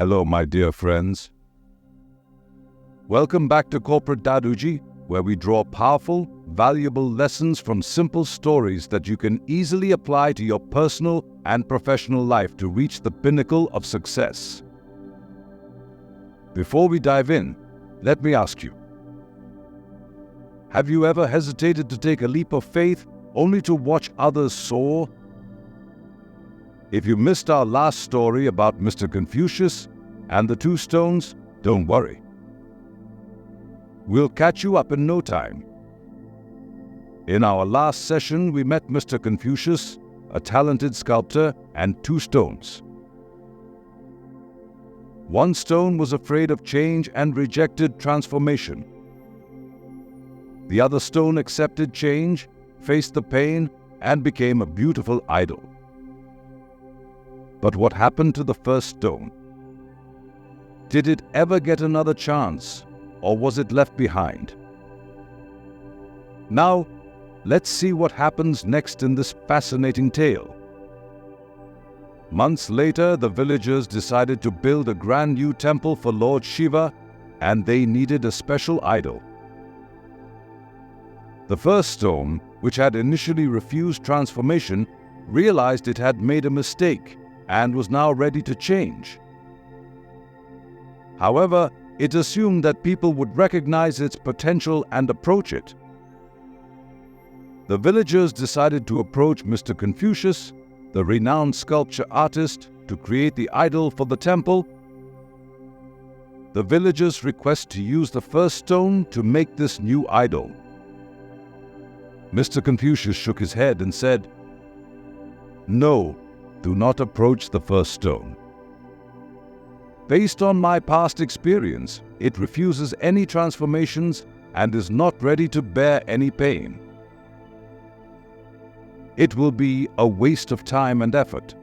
Hello, my dear friends. Welcome back to Corporate Daduji, where we draw powerful, valuable lessons from simple stories that you can easily apply to your personal and professional life to reach the pinnacle of success. Before we dive in, let me ask you, have you ever hesitated to take a leap of faith only to watch others soar? If you missed our last story about Mr. Confucius and the two stones, don't worry. We'll catch you up in no time. In our last session, we met Mr. Confucius, a talented sculptor, and two stones. One stone was afraid of change and rejected transformation. The other stone accepted change, faced the pain, and became a beautiful idol. But what happened to the first stone? Did it ever get another chance, or was it left behind? Now, let's see what happens next in this fascinating tale. Months later, the villagers decided to build a grand new temple for Lord Shiva, and they needed a special idol. The first stone, which had initially refused transformation, realized it had made a mistake and was now ready to change. However, it assumed that people would recognize its potential and approach it. The villagers decided to approach Mr. Confucius, the renowned sculpture artist, to create the idol for the temple. The villagers request to use the first stone to make this new idol. Mr. Confucius shook his head and said, "No, do not approach the first stone. Based on my past experience, it refuses any transformations and is not ready to bear any pain. It will be a waste of time and effort."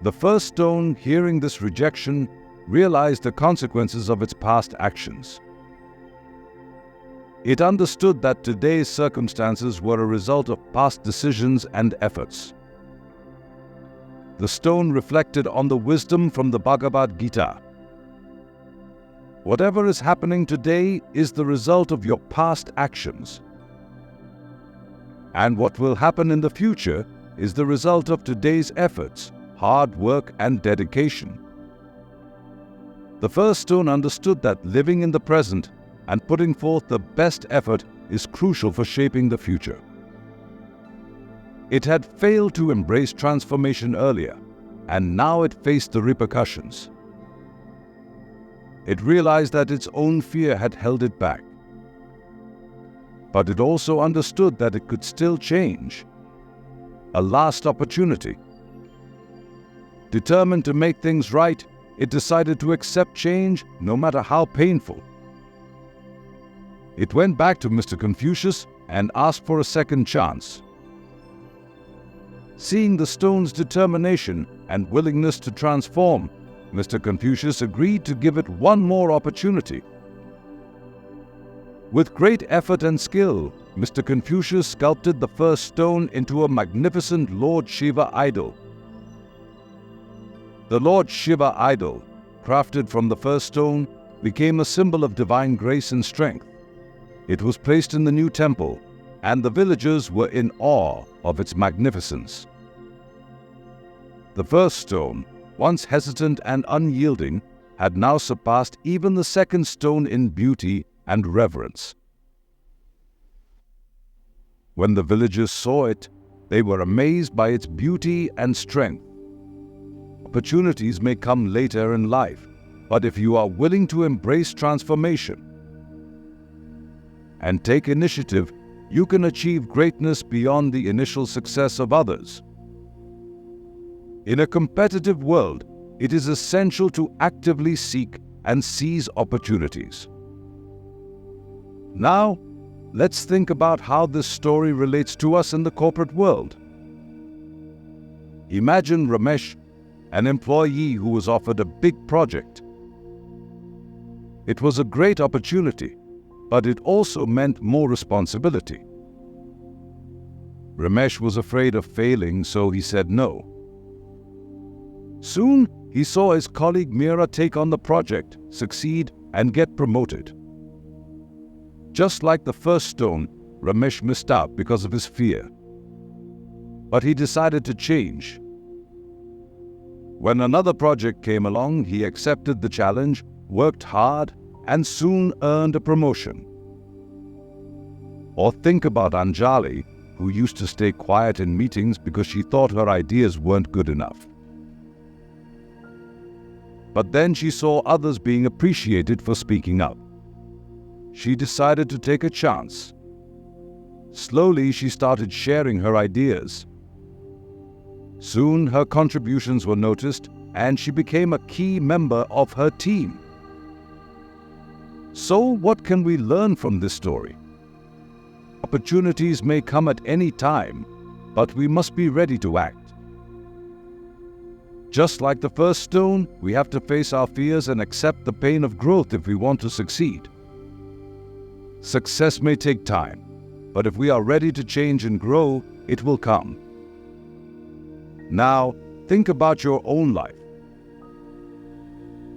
The first stone, hearing this rejection, realized the consequences of its past actions. It understood that today's circumstances were a result of past decisions and efforts. The stone reflected on the wisdom from the Bhagavad Gita. Whatever is happening today is the result of your past actions. And what will happen in the future is the result of today's efforts, hard work, and dedication. The first stone understood that living in the present and putting forth the best effort is crucial for shaping the future. It had failed to embrace transformation earlier, and now it faced the repercussions. It realized that its own fear had held it back. But it also understood that it could still change. A last opportunity. Determined to make things right, it decided to accept change no matter how painful. It went back to Mr. Confucius and asked for a second chance. Seeing the stone's determination and willingness to transform, Mr. Confucius agreed to give it one more opportunity. With great effort and skill, Mr. Confucius sculpted the first stone into a magnificent Lord Shiva idol. The Lord Shiva idol, crafted from the first stone, became a symbol of divine grace and strength. It was placed in the new temple, and the villagers were in awe of its magnificence. The first stone, once hesitant and unyielding, had now surpassed even the second stone in beauty and reverence. When the villagers saw it, they were amazed by its beauty and strength. Opportunities may come later in life, but if you are willing to embrace transformation and take initiative, you can achieve greatness beyond the initial success of others. In a competitive world, it is essential to actively seek and seize opportunities. Now, let's think about how this story relates to us in the corporate world. Imagine Ramesh, an employee who was offered a big project. It was a great opportunity, but it also meant more responsibility. Ramesh was afraid of failing, so he said no. Soon, he saw his colleague Meera take on the project, succeed, and get promoted. Just like the first stone, Ramesh missed out because of his fear. But he decided to change. When another project came along, he accepted the challenge, worked hard, and soon earned a promotion. Or think about Anjali, who used to stay quiet in meetings because she thought her ideas weren't good enough. But then she saw others being appreciated for speaking up. She decided to take a chance. Slowly, she started sharing her ideas. Soon, her contributions were noticed, and she became a key member of her team. So, what can we learn from this story? Opportunities may come at any time, but we must be ready to act. Just like the first stone, we have to face our fears and accept the pain of growth if we want to succeed. Success may take time, but if we are ready to change and grow, it will come. Now, think about your own life.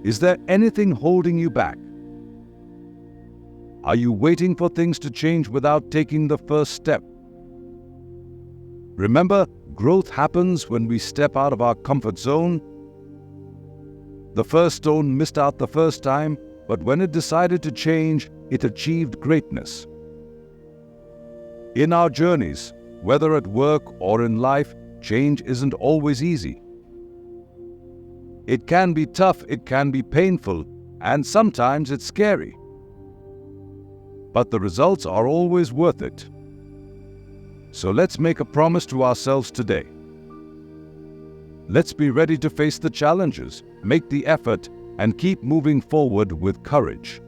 Is there anything holding you back? Are you waiting for things to change without taking the first step? Remember, growth happens when we step out of our comfort zone. The first stone missed out the first time, but when it decided to change, it achieved greatness. In our journeys, whether at work or in life, change isn't always easy. It can be tough, it can be painful, and sometimes it's scary. But the results are always worth it. So let's make a promise to ourselves today. Let's be ready to face the challenges, make the effort, and keep moving forward with courage.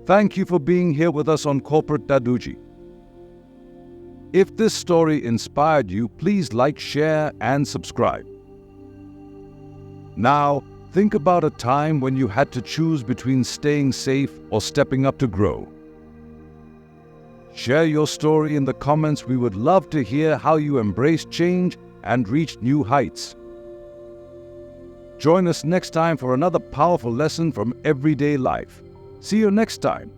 Thank you for being here with us on Corporate Daduji. If this story inspired you, please like, share, and subscribe. Now, think about a time when you had to choose between staying safe or stepping up to grow. Share your story in the comments. We would love to hear how you embraced change and reached new heights. Join us next time for another powerful lesson from everyday life. See you next time.